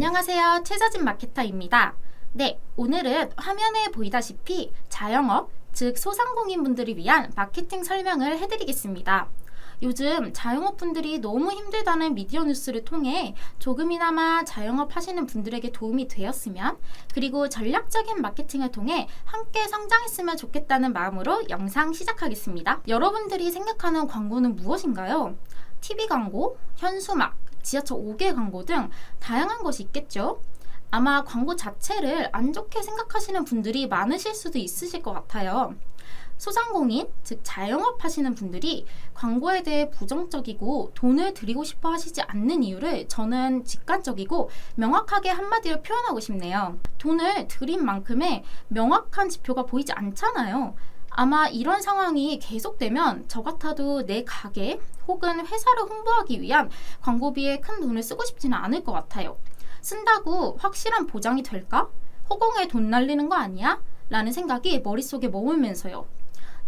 안녕하세요. 최서진 마케터입니다. 네, 오늘은 화면에 보이다시피 자영업, 즉 소상공인분들을 위한 마케팅 설명을 해드리겠습니다. 요즘 자영업분들이 너무 힘들다는 미디어 뉴스를 통해 조금이나마 자영업 하시는 분들에게 도움이 되었으면, 그리고 전략적인 마케팅을 통해 함께 성장했으면 좋겠다는 마음으로 영상 시작하겠습니다. 여러분들이 생각하는 광고는 무엇인가요? TV 광고, 현수막, 지하철 5개 광고 등 다양한 것이 있겠죠? 아마 광고 자체를 안 좋게 생각하시는 분들이 많으실 수도 있으실 것 같아요. 소상공인, 즉 자영업 하시는 분들이 광고에 대해 부정적이고 돈을 들이고 싶어 하시지 않는 이유를 저는 직관적이고 명확하게 한마디로 표현하고 싶네요. 돈을 들인 만큼의 명확한 지표가 보이지 않잖아요. 아마 이런 상황이 계속되면 저 같아도 내 가게 혹은 회사를 홍보하기 위한 광고비에 큰 돈을 쓰고 싶지는 않을 것 같아요. 쓴다고 확실한 보장이 될까? 허공에 돈 날리는 거 아니야? 라는 생각이 머릿속에 머물면서요.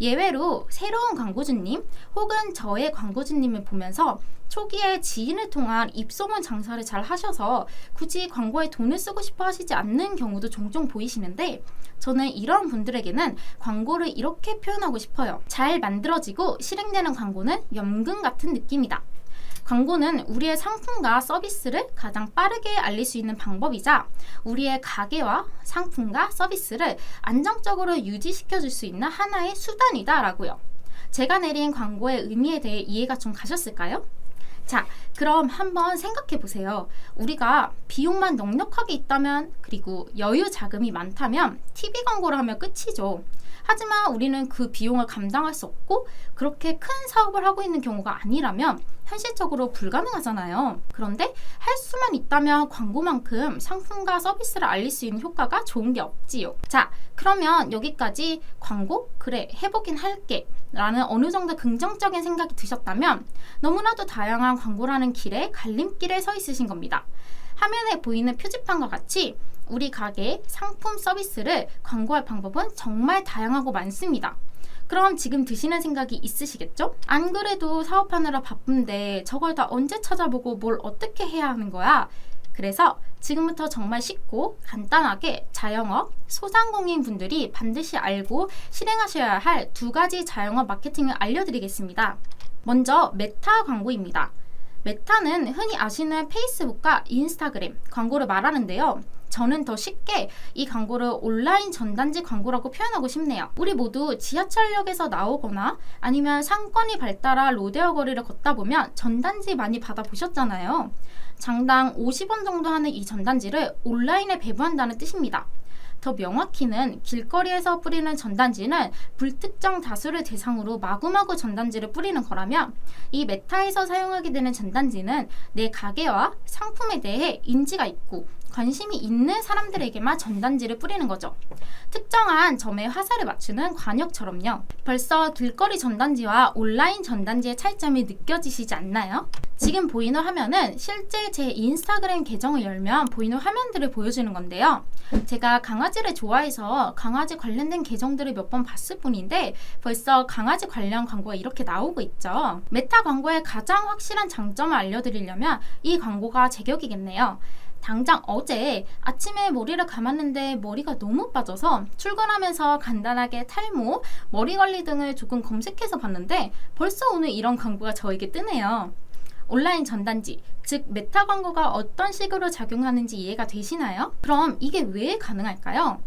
예외로 새로운 광고주님 혹은 저의 광고주님을 보면서 초기에 지인을 통한 입소문 장사를 잘 하셔서 굳이 광고에 돈을 쓰고 싶어 하시지 않는 경우도 종종 보이시는데, 저는 이런 분들에게는 광고를 이렇게 표현하고 싶어요. 잘 만들어지고 실행되는 광고는 연금 같은 느낌이다. 광고는 우리의 상품과 서비스를 가장 빠르게 알릴 수 있는 방법이자 우리의 가게와 상품과 서비스를 안정적으로 유지시켜줄 수 있는 하나의 수단이다 라고요. 제가 내린 광고의 의미에 대해 이해가 좀 가셨을까요? 자, 그럼 한번 생각해 보세요. 우리가 비용만 넉넉하게 있다면, 그리고 여유 자금이 많다면 TV 광고를 하면 끝이죠. 하지만 우리는 그 비용을 감당할 수 없고 그렇게 큰 사업을 하고 있는 경우가 아니라면 현실적으로 불가능하잖아요. 그런데 할 수만 있다면 광고만큼 상품과 서비스를 알릴 수 있는 효과가 좋은 게 없지요. 자, 그러면 여기까지 광고? 그래, 해보긴 할게 라는 어느 정도 긍정적인 생각이 드셨다면 너무나도 다양한 광고라는 길에 갈림길에 서 있으신 겁니다. 화면에 보이는 표지판과 같이 우리 가게 상품 서비스를 광고할 방법은 정말 다양하고 많습니다. 그럼 지금 드시는 생각이 있으시겠죠? 안 그래도 사업하느라 바쁜데 저걸 다 언제 찾아보고 뭘 어떻게 해야 하는 거야? 그래서 지금부터 정말 쉽고 간단하게 자영업, 소상공인 분들이 반드시 알고 실행하셔야 할 두 가지 자영업 마케팅을 알려드리겠습니다. 먼저 메타 광고입니다. 메타는 흔히 아시는 페이스북과 인스타그램 광고를 말하는데요. 저는 더 쉽게 이 광고를 온라인 전단지 광고라고 표현하고 싶네요. 우리 모두 지하철역에서 나오거나 아니면 상권이 발달한 로데오 거리를 걷다 보면 전단지 많이 받아보셨잖아요. 장당 50원 정도 하는 이 전단지를 온라인에 배부한다는 뜻입니다. 더 명확히는 길거리에서 뿌리는 전단지는 불특정 다수를 대상으로 마구마구 전단지를 뿌리는 거라면, 이 메타에서 사용하게 되는 전단지는 내 가게와 상품에 대해 인지가 있고 관심이 있는 사람들에게만 전단지를 뿌리는 거죠. 특정한 점에 화살을 맞추는 관역처럼요. 벌써 길거리 전단지와 온라인 전단지의 차이점이 느껴지시지 않나요? 지금 보이는 화면은 실제 제 인스타그램 계정을 열면 보이는 화면들을 보여주는 건데요. 제가 강아지를 좋아해서 강아지 관련된 계정들을 몇 번 봤을 뿐인데 벌써 강아지 관련 광고가 이렇게 나오고 있죠. 메타 광고의 가장 확실한 장점을 알려드리려면 이 광고가 제격이겠네요. 당장 어제 아침에 머리를 감았는데 머리가 너무 빠져서 출근하면서 간단하게 탈모, 머리 관리 등을 조금 검색해서 봤는데 벌써 오늘 이런 광고가 저에게 뜨네요. 온라인 전단지, 즉 메타 광고가 어떤 식으로 작용하는지 이해가 되시나요? 그럼 이게 왜 가능할까요?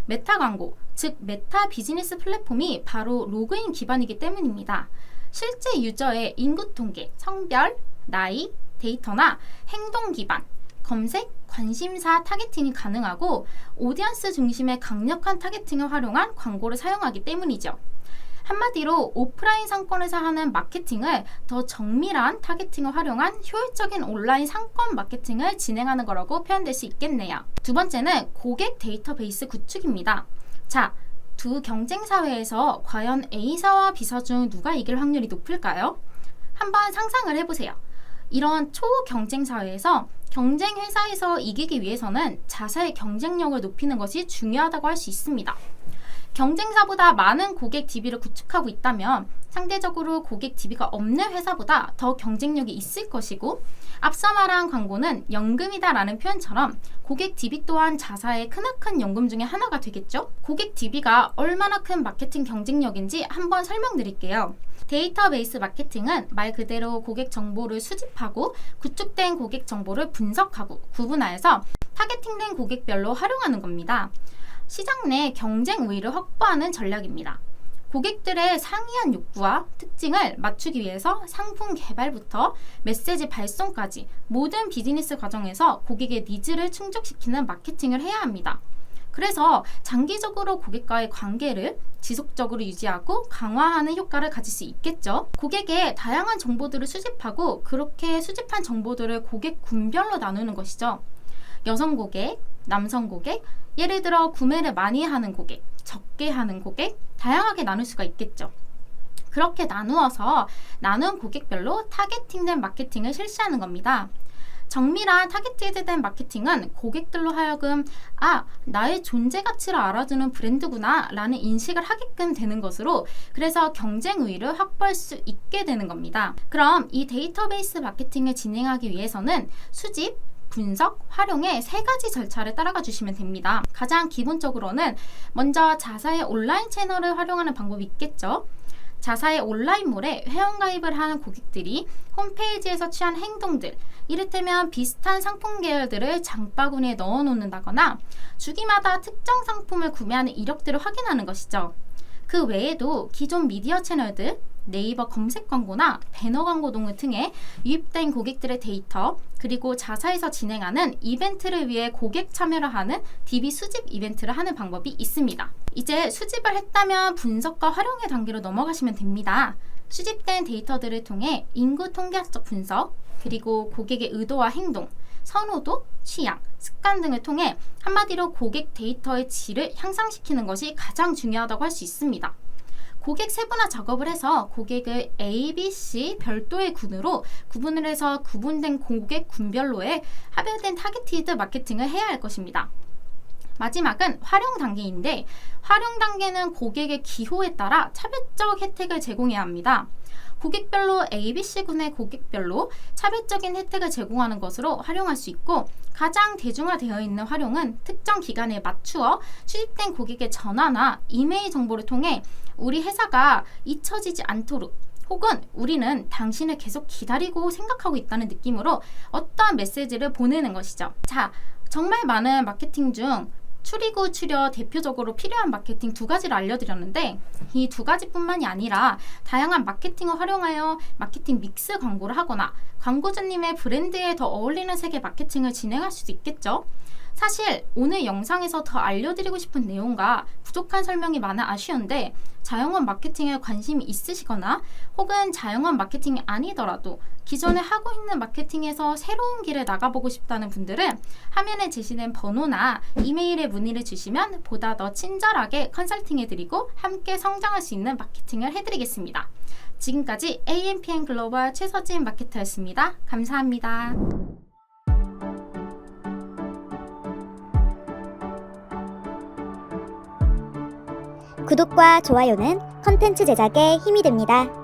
메타 광고, 즉 메타 비즈니스 플랫폼이 바로 로그인 기반이기 때문입니다. 실제 유저의 인구 통계, 성별, 나이, 데이터나 행동 기반, 검색, 관심사 타겟팅이 가능하고 오디언스 중심의 강력한 타겟팅을 활용한 광고를 사용하기 때문이죠. 한마디로 오프라인 상권에서 하는 마케팅을 더 정밀한 타겟팅을 활용한 효율적인 온라인 상권 마케팅을 진행하는 거라고 표현될 수 있겠네요. 두 번째는 고객 데이터베이스 구축입니다. 자, 두 경쟁 사회에서 과연 A사와 B사 중 누가 이길 확률이 높을까요? 한번 상상을 해보세요. 이런 초경쟁 사회에서 경쟁 회사에서 이기기 위해서는 자사의 경쟁력을 높이는 것이 중요하다고 할 수 있습니다. 경쟁사보다 많은 고객 DB를 구축하고 있다면 상대적으로 고객 DB가 없는 회사보다 더 경쟁력이 있을 것이고, 앞서 말한 광고는 연금이다라는 표현처럼 고객 DB 또한 자사의 크나큰 연금 중에 하나가 되겠죠? 고객 DB가 얼마나 큰 마케팅 경쟁력인지 한번 설명드릴게요. 데이터베이스 마케팅은 말 그대로 고객 정보를 수집하고 구축된 고객 정보를 분석하고 구분하여서 타겟팅된 고객별로 활용하는 겁니다. 시장 내 경쟁 우위를 확보하는 전략입니다. 고객들의 상이한 욕구와 특징을 맞추기 위해서 상품 개발부터 메시지 발송까지 모든 비즈니스 과정에서 고객의 니즈를 충족시키는 마케팅을 해야 합니다. 그래서 장기적으로 고객과의 관계를 지속적으로 유지하고 강화하는 효과를 가질 수 있겠죠. 고객의 다양한 정보들을 수집하고 그렇게 수집한 정보들을 고객 군별로 나누는 것이죠. 여성 고객, 남성 고객, 예를 들어 구매를 많이 하는 고객, 적게 하는 고객, 다양하게 나눌 수가 있겠죠. 그렇게 나누어서 나눈 고객별로 타겟팅된 마케팅을 실시하는 겁니다. 정밀한 타겟팅된 마케팅은 고객들로 하여금 나의 존재 가치를 알아주는 브랜드구나 라는 인식을 하게끔 되는 것으로, 그래서 경쟁 우위를 확보할 수 있게 되는 겁니다. 그럼 이 데이터베이스 마케팅을 진행하기 위해서는 수집, 분석, 활용의 세 가지 절차를 따라가 주시면 됩니다. 가장 기본적으로는 먼저 자사의 온라인 채널을 활용하는 방법이 있겠죠. 자사의 온라인몰에 회원가입을 하는 고객들이 홈페이지에서 취한 행동들, 이를테면 비슷한 상품 계열들을 장바구니에 넣어 놓는다거나 주기마다 특정 상품을 구매하는 이력들을 확인하는 것이죠. 그 외에도 기존 미디어 채널들, 네이버 검색 광고나 배너 광고 등을 통해 유입된 고객들의 데이터, 그리고 자사에서 진행하는 이벤트를 위해 고객 참여를 하는 DB 수집 이벤트를 하는 방법이 있습니다. 이제 수집을 했다면 분석과 활용의 단계로 넘어가시면 됩니다. 수집된 데이터들을 통해 인구 통계학적 분석, 그리고 고객의 의도와 행동, 선호도, 취향, 습관 등을 통해 한마디로 고객 데이터의 질을 향상시키는 것이 가장 중요하다고 할 수 있습니다. 고객 세분화 작업을 해서 고객을 A, B, C 별도의 군으로 구분을 해서 구분된 고객 군별로의 합의된 타겟티드 마케팅을 해야 할 것입니다. 마지막은 활용 단계인데, 활용 단계는 고객의 기호에 따라 차별적 혜택을 제공해야 합니다. 고객별로 A, B, C군의 고객별로 차별적인 혜택을 제공하는 것으로 활용할 수 있고, 가장 대중화되어 있는 활용은 특정 기간에 맞추어 수집된 고객의 전화나 이메일 정보를 통해 우리 회사가 잊혀지지 않도록, 혹은 우리는 당신을 계속 기다리고 생각하고 있다는 느낌으로 어떠한 메시지를 보내는 것이죠. 자, 정말 많은 마케팅 중 추리고 추려 대표적으로 필요한 마케팅 두 가지를 알려드렸는데, 이 두 가지뿐만이 아니라 다양한 마케팅을 활용하여 마케팅 믹스 광고를 하거나 광고주님의 브랜드에 더 어울리는 색의 마케팅을 진행할 수도 있겠죠. 사실 오늘 영상에서 더 알려드리고 싶은 내용과 부족한 설명이 많아 아쉬운데, 자영업 마케팅에 관심이 있으시거나 혹은 자영업 마케팅이 아니더라도 기존에 하고 있는 마케팅에서 새로운 길을 나가보고 싶다는 분들은 화면에 제시된 번호나 이메일에 문의를 주시면 보다 더 친절하게 컨설팅해드리고 함께 성장할 수 있는 마케팅을 해드리겠습니다. 지금까지 AMPN 글로벌 최서진 마케터였습니다. 감사합니다. 구독과 좋아요는 컨텐츠 제작에 힘이 됩니다.